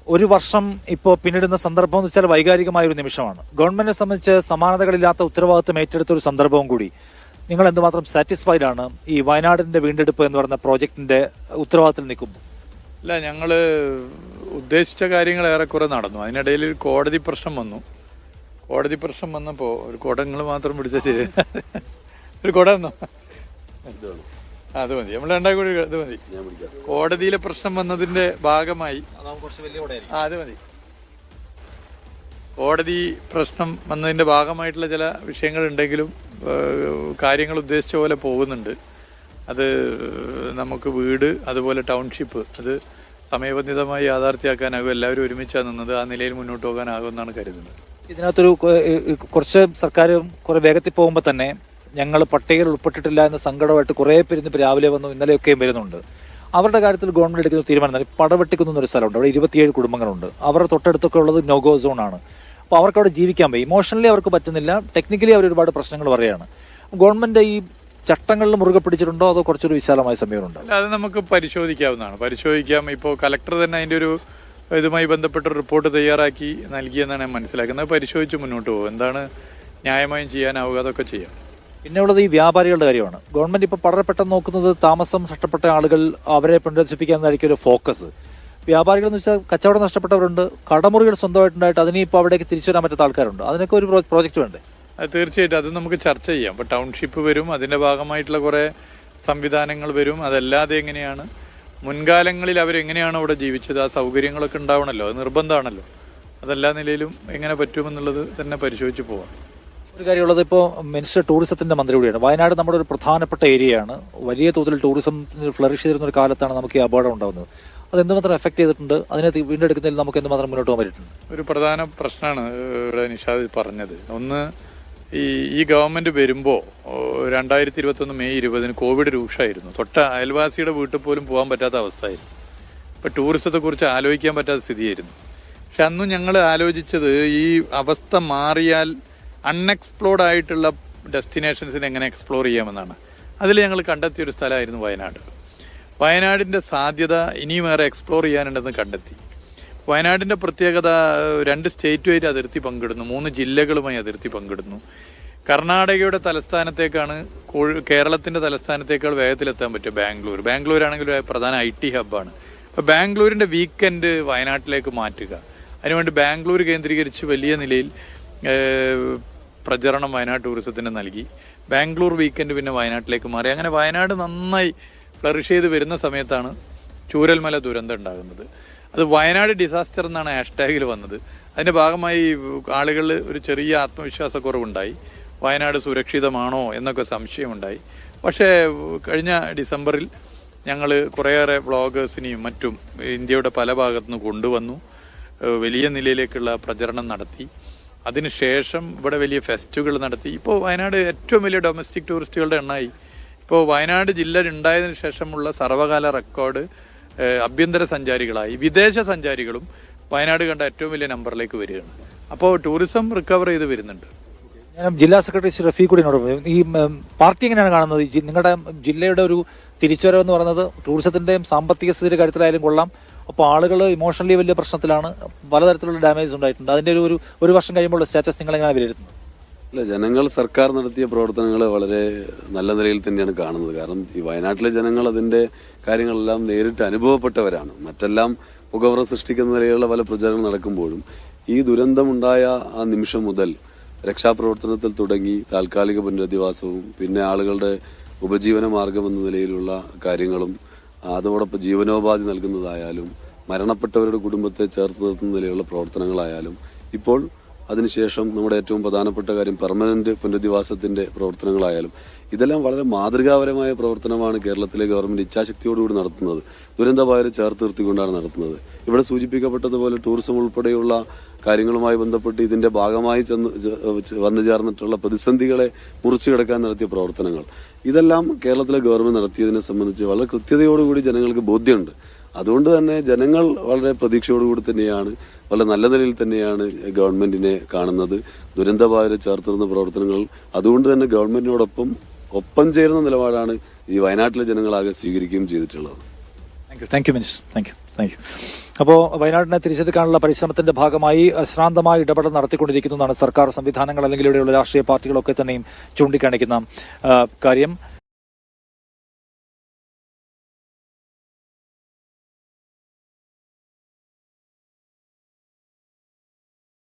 ഒരു വർഷം ഇപ്പോൾ പിന്നിടുന്ന സന്ദർഭം എന്ന് വെച്ചാൽ വൈകാരികമായ ഒരു നിമിഷമാണ്. ഗവൺമെന്റിനെ സംബന്ധിച്ച് സമാനതകളില്ലാത്ത ഉത്തരവാദിത്വം ഏറ്റെടുത്ത ഒരു സന്ദർഭവും കൂടി. നിങ്ങൾ എന്തുമാത്രം സാറ്റിസ്ഫൈഡ് ആണ് ഈ വയനാടിന്റെ വീണ്ടെടുപ്പ് എന്ന് പറയുന്ന പ്രോജക്ടിന്റെ ഉത്തരവാദിത്തത്തിൽ നിൽക്കുമ്പോൾ? അല്ല, ഞങ്ങൾ ഉദ്ദേശിച്ച കാര്യങ്ങൾ ഏറെക്കുറെ നടന്നു. അതിനിടയിൽ ഒരു കോടതി പ്രശ്നം വന്നു. കോടതി പ്രശ്നം വന്നപ്പോൾ ഒരു കുടങ്ങൾ മാത്രം പിടിച്ച ശരി, ഒരു കുട തന്നോ? അത് മതി, നമ്മൾ രണ്ടാം കൂടി ഇത് മതി. കോടതിയിലെ പ്രശ്നം വന്നതിന്റെ ഭാഗമായി അത് മതി. കോടതി പ്രശ്നം വന്നതിന്റെ ഭാഗമായിട്ടുള്ള ചില വിഷയങ്ങൾ ഉണ്ടെങ്കിലും കാര്യങ്ങൾ ഉദ്ദേശിച്ച പോലെ പോകുന്നുണ്ട്. അത് നമുക്ക് വീട് അതുപോലെ ടൗൺഷിപ്പ് അത് സമയബന്ധിതമായി യാഥാർത്ഥ്യമാക്കാനാകും. എല്ലാവരും ഒരുമിച്ചാണ് നിന്നത്. ആ നിലയിൽ മുന്നോട്ട് പോകാനാകുമെന്നാണ് കരുതുന്നത്. ഇതിനകത്തൊരു കുറച്ച് സർക്കാർ കുറെ വേഗത്തിൽ പോകുമ്പോൾ തന്നെ ഞങ്ങൾ പട്ടികയിൽ ഉൾപ്പെട്ടിട്ടില്ല എന്ന സങ്കടമായിട്ട് കുറേ പേര് ഇന്നിപ്പോൾ രാവിലെ വന്നു, ഇന്നലെയൊക്കെയും വരുന്നുണ്ട്. അവരുടെ കാര്യത്തിൽ ഗവൺമെന്റ് എടുക്കുന്ന തീരുമാനം പടവെട്ടിക്കുന്ന ഒരു സ്ഥലമുണ്ട്, അവിടെ 27 കുടുംബങ്ങളുണ്ട്. അവരുടെ തൊട്ടടുത്തൊക്കെ ഉള്ളത് നോഗോ സോൺ ആണ്. അപ്പോൾ അവർക്ക് അവിടെ ജീവിക്കാൻ പോയി. ഇമോഷണലി അവർക്ക് പറ്റുന്നില്ല, ടെക്നിക്കലി അവർ ഒരുപാട് പ്രശ്നങ്ങൾ പറയുകയാണ്. ഗവൺമെന്റ് ഈ ചട്ടങ്ങളിൽ മുറുകെ പിടിച്ചിട്ടുണ്ടോ അതോ കുറച്ചൊരു വിശാലമായ സമയമുണ്ടോ? അത് നമുക്ക് പരിശോധിക്കാവുന്നതാണ്. പരിശോധിക്കാം. ഇപ്പോൾ കലക്ടർ തന്നെ അതിൻ്റെ ഒരു ഇതുമായി ബന്ധപ്പെട്ട റിപ്പോർട്ട് തയ്യാറാക്കി നൽകിയെന്നാണ് ഞാൻ മനസ്സിലാക്കുന്നത്. പരിശോധിച്ച് മുന്നോട്ട് പോകും. എന്താണ് ന്യായമായും ചെയ്യാനാവുക അതൊക്കെ ചെയ്യാം. പിന്നെ ഉള്ളത് ഈ വ്യാപാരികളുടെ കാര്യമാണ്. ഗവൺമെന്റ് ഇപ്പോൾ വളരെ പെട്ടെന്ന് നോക്കുന്നത് താമസം നഷ്ടപ്പെട്ട ആളുകൾ അവരെ പുനരധിവസിപ്പിക്കാനായിരിക്കും ഒരു ഫോക്കസ്. വ്യാപാരികൾ എന്ന് വെച്ചാൽ കച്ചവടം നഷ്ടപ്പെട്ടവരുണ്ട്, കടമുറികൾ സ്വന്തമായിട്ടുണ്ടായിട്ട് അതിന് ഇപ്പോൾ അവിടേക്ക് തിരിച്ചു വരാൻ പറ്റാത്ത ആൾക്കാരുണ്ട്. അതിനൊക്കെ ഒരു പ്രോജക്റ്റ് വേണ്ടേ? അത് തീർച്ചയായിട്ടും അത് നമുക്ക് ചർച്ച ചെയ്യാം. ഇപ്പോൾ ടൗൺഷിപ്പ് വരും, അതിൻ്റെ ഭാഗമായിട്ടുള്ള കുറേ സംവിധാനങ്ങൾ വരും. അതല്ലാതെ എങ്ങനെയാണ് മുൻകാലങ്ങളിൽ അവരെങ്ങനെയാണ് അവിടെ ജീവിച്ചത്, ആ സൗകര്യങ്ങളൊക്കെ ഉണ്ടാവണമല്ലോ, അത് നിർബന്ധമാണല്ലോ. അതെല്ലാ നിലയിലും എങ്ങനെ പറ്റുമെന്നുള്ളത് തന്നെ പരിശോധിച്ച് പോവാം. ഒരു കാര്യമുള്ളത്, ഇപ്പോൾ മിനിസ്റ്റർ ടൂറിസത്തിന്റെ മന്ത്രി കൂടിയാണ്. വയനാട് നമ്മുടെ ഒരു പ്രധാനപ്പെട്ട ഏരിയയാണ്. വലിയ തോതിൽ ടൂറിസം ഫ്ലറിഷ് ചെയ്തിരുന്ന ഒരു കാലത്താണ് നമുക്ക് ഈ അപകടം ഉണ്ടാകുന്നത്. അത് എന്തുമാത്രം എഫക്ട് ചെയ്തിട്ടുണ്ട്? അതിനെ വീണ്ടെടുക്കുന്നതിൽ നമുക്ക് എന്തുമാത്രം മുന്നോട്ട് പോകാൻ പറ്റിയിട്ടുണ്ട്? ഒരു പ്രധാന പ്രശ്നമാണ് ഇവിടെ നിഷാദ് പറഞ്ഞത്. ഒന്ന്, ഈ ഗവൺമെന്റ് വരുമ്പോൾ 2021 മെയ് 20 കോവിഡ് രൂക്ഷമായിരുന്നു. തൊട്ട അയൽവാസിയുടെ വീട്ടിൽ പോലും പോകാൻ പറ്റാത്ത അവസ്ഥയായിരുന്നു. ഇപ്പം ടൂറിസത്തെക്കുറിച്ച് ആലോചിക്കാൻ പറ്റാത്ത സ്ഥിതിയായിരുന്നു. പക്ഷെ അന്നും ഞങ്ങൾ ആലോചിച്ചത് ഈ അവസ്ഥ മാറിയാൽ അൺഎക്സ്പ്ലോർഡ് ആയിട്ടുള്ള ഡെസ്റ്റിനേഷൻസിനെ എങ്ങനെ എക്സ്പ്ലോർ ചെയ്യാമെന്നാണ്. അതിൽ ഞങ്ങൾ കണ്ടെത്തിയൊരു സ്ഥലമായിരുന്നു വയനാട്. വയനാടിൻ്റെ സാധ്യത ഇനിയും ഏറെ എക്സ്പ്ലോർ ചെയ്യാനുണ്ടെന്ന് കണ്ടെത്തി. വയനാടിൻ്റെ പ്രത്യേകത 2 സ്റ്റേറ്റുമായിട്ട് അതിർത്തി പങ്കിടുന്നു, 3 ജില്ലകളുമായി അതിർത്തി പങ്കിടുന്നു. കർണാടകയുടെ തലസ്ഥാനത്തേക്കാണ് കേരളത്തിൻ്റെ തലസ്ഥാനത്തേക്കാൾ വേഗത്തിലെത്താൻ പറ്റുക ബാംഗ്ലൂർ ആണെങ്കിൽ പ്രധാന IT ഹബ്ബാണ്. അപ്പോൾ ബാംഗ്ലൂരിൻ്റെ വീക്കെൻഡ് വയനാട്ടിലേക്ക് മാറ്റുക, അതിനുവേണ്ടി ബാംഗ്ലൂർ കേന്ദ്രീകരിച്ച് വലിയ നിലയിൽ പ്രചരണം വയനാട് ടൂറിസത്തിന് നൽകി. ബാംഗ്ലൂർ വീക്കെൻഡ് പിന്നെ വയനാട്ടിലേക്ക് മാറി. അങ്ങനെ വയനാട് നന്നായി ഫ്ലറിഷ് ചെയ്ത് വരുന്ന സമയത്താണ് ചൂരൽമല ദുരന്തം ഉണ്ടാകുന്നത്. അത് വയനാട് ഡിസാസ്റ്റർ എന്നാണ് ഹാഷ്ടാഗിൽ വന്നത്. അതിൻ്റെ ഭാഗമായി ആളുകളിൽ ഒരു ചെറിയ ആത്മവിശ്വാസക്കുറവുണ്ടായി. വയനാട് സുരക്ഷിതമാണോ എന്നൊക്കെ സംശയമുണ്ടായി. പക്ഷേ കഴിഞ്ഞ ഡിസംബറിൽ ഞങ്ങൾ കുറേയേറെ വ്ളോഗേഴ്സിനെയും മറ്റും ഇന്ത്യയുടെ പല ഭാഗത്തുനിന്ന് കൊണ്ടുവന്നു. വലിയ നിലയിലേക്കുള്ള പ്രചരണം നടത്തി. അതിനുശേഷം ഇവിടെ വലിയ ഫെസ്റ്റുകൾ നടത്തി. ഇപ്പോൾ വയനാട് ഏറ്റവും വലിയ ഡൊമസ്റ്റിക് ടൂറിസ്റ്റുകളുടെ എണ്ണമായി. ഇപ്പോൾ വയനാട് ജില്ല ഉണ്ടായതിനു ശേഷമുള്ള സർവ്വകാല റെക്കോർഡ് ആഭ്യന്തര സഞ്ചാരികളായി വിദേശ സഞ്ചാരികളും വയനാട് കണ്ട ഏറ്റവും വലിയ നമ്പറിലേക്ക് വരികയാണ്. അപ്പോൾ ടൂറിസം റിക്കവർ ചെയ്ത് വരുന്നുണ്ട്. ഞാൻ ജില്ലാ സെക്രട്ടറി ശ്രീ റഫീഖ് കൂടിനോട് ഈ പാർട്ടി എങ്ങനെയാണ് കാണുന്നത്? നിങ്ങളുടെ ജില്ലയുടെ ഒരു തിരിച്ചുവരവെന്ന് പറയുന്നത് ടൂറിസത്തിന്റെയും സാമ്പത്തിക സ്ഥിതിയുടെ കാര്യത്തിലായാലും കൊള്ളാം. അപ്പോൾ ആളുകൾ ഇമോഷണലി വലിയ പ്രശ്നത്തിലാണ്, പലതരത്തിലുള്ള ഡാമേജ് ഉണ്ടായിട്ടുണ്ട്. അതിന്റെ ഒരു വർഷം കഴിയുമ്പോൾ സ്റ്റാറ്റസ് നിങ്ങൾ എങ്ങനെ വിലയിരുത്തുന്നത്? അല്ല, ജനങ്ങൾ സർക്കാർ നടത്തിയ പ്രവർത്തനങ്ങൾ വളരെ നല്ല നിലയിൽ തന്നെയാണ് കാണുന്നത്. കാരണം ഈ വയനാട്ടിലെ ജനങ്ങൾ അതിന്റെ കാര്യങ്ങളെല്ലാം നേരിട്ട് അനുഭവപ്പെട്ടവരാണ്. മറ്റെല്ലാം പുകവറ സൃഷ്ടിക്കുന്ന നിലയിലുള്ള പല പ്രചാരണങ്ങൾ നടക്കുമ്പോഴും ഈ ദുരന്തമുണ്ടായ ആ നിമിഷം മുതൽ രക്ഷാപ്രവർത്തനത്തിൽ തുടങ്ങി താൽക്കാലിക പുനരധിവാസവും പിന്നെ ആളുകളുടെ ഉപജീവന മാർഗം എന്ന നിലയിലുള്ള കാര്യങ്ങളും അതോടൊപ്പം ജീവനോപാധി നൽകുന്നതായാലും മരണപ്പെട്ടവരുടെ കുടുംബത്തെ ചേർത്ത് നിർത്തുന്ന നിലയിലുള്ള പ്രവർത്തനങ്ങളായാലും ഇപ്പോൾ അതിനുശേഷം നമ്മുടെ ഏറ്റവും പ്രധാനപ്പെട്ട കാര്യം പെർമനന്റ് പുനരധിവാസത്തിന്റെ പ്രവർത്തനങ്ങളായാലും ഇതെല്ലാം വളരെ മാതൃകാപരമായ പ്രവർത്തനമാണ് കേരളത്തിലെ ഗവൺമെന്റ് ഇച്ഛാശക്തിയോടുകൂടി നടത്തുന്നത്. ദുരന്തബാധിതരെ ചേർത്ത് നിർത്തിക്കൊണ്ടാണ് നടത്തുന്നത്. ഇവിടെ സൂചിപ്പിക്കപ്പെട്ടതുപോലെ ടൂറിസം ഉൾപ്പെടെയുള്ള കാര്യങ്ങളുമായി ബന്ധപ്പെട്ട് ഇതിന്റെ ഭാഗമായി വന്നു ചേർന്നിട്ടുള്ള പ്രതിസന്ധികളെ മുറിച്ചു കിടക്കാൻ നടത്തിയ പ്രവർത്തനങ്ങൾ ഇതെല്ലാം കേരളത്തിലെ ഗവൺമെന്റ് നടത്തിയതിനെ സംബന്ധിച്ച് വളരെ കൃത്യതയോടുകൂടി ജനങ്ങൾക്ക് ബോധ്യമുണ്ട്. അതുകൊണ്ട് തന്നെ ജനങ്ങൾ വളരെ പ്രതീക്ഷയോടുകൂടി തന്നെയാണ്, വളരെ നല്ല നിലയിൽ തന്നെയാണ് ഗവൺമെന്റിനെ കാണുന്നത്. ദുരന്തബാധിതരെ ചേർത്തിരുന്ന പ്രവർത്തനങ്ങൾ അതുകൊണ്ട് തന്നെ ഗവൺമെന്റിനോടൊപ്പം ചേരുന്ന നിലപാടാണ് ഈ വയനാട്ടിലെ ജനങ്ങളാകെ സ്വീകരിക്കുകയും ചെയ്തിട്ടുള്ളത്. Thank you minister. Thank you. Thank you. അപ്പോൾ വയനാടിനെ തിരിച്ചെടുക്കാനുള്ള പരിശ്രമത്തിന്റെ ഭാഗമായി അശ്രാന്തമായ ഇടപെടൽ നടത്തിക്കൊണ്ടിരിക്കുന്നതാണ് സർക്കാർ സംവിധാനങ്ങൾ അല്ലെങ്കിൽ ഇവിടെയുള്ള രാഷ്ട്രീയ പാർട്ടികളൊക്കെ തന്നെയും ചൂണ്ടിക്കാണിക്കുന്ന കാര്യം.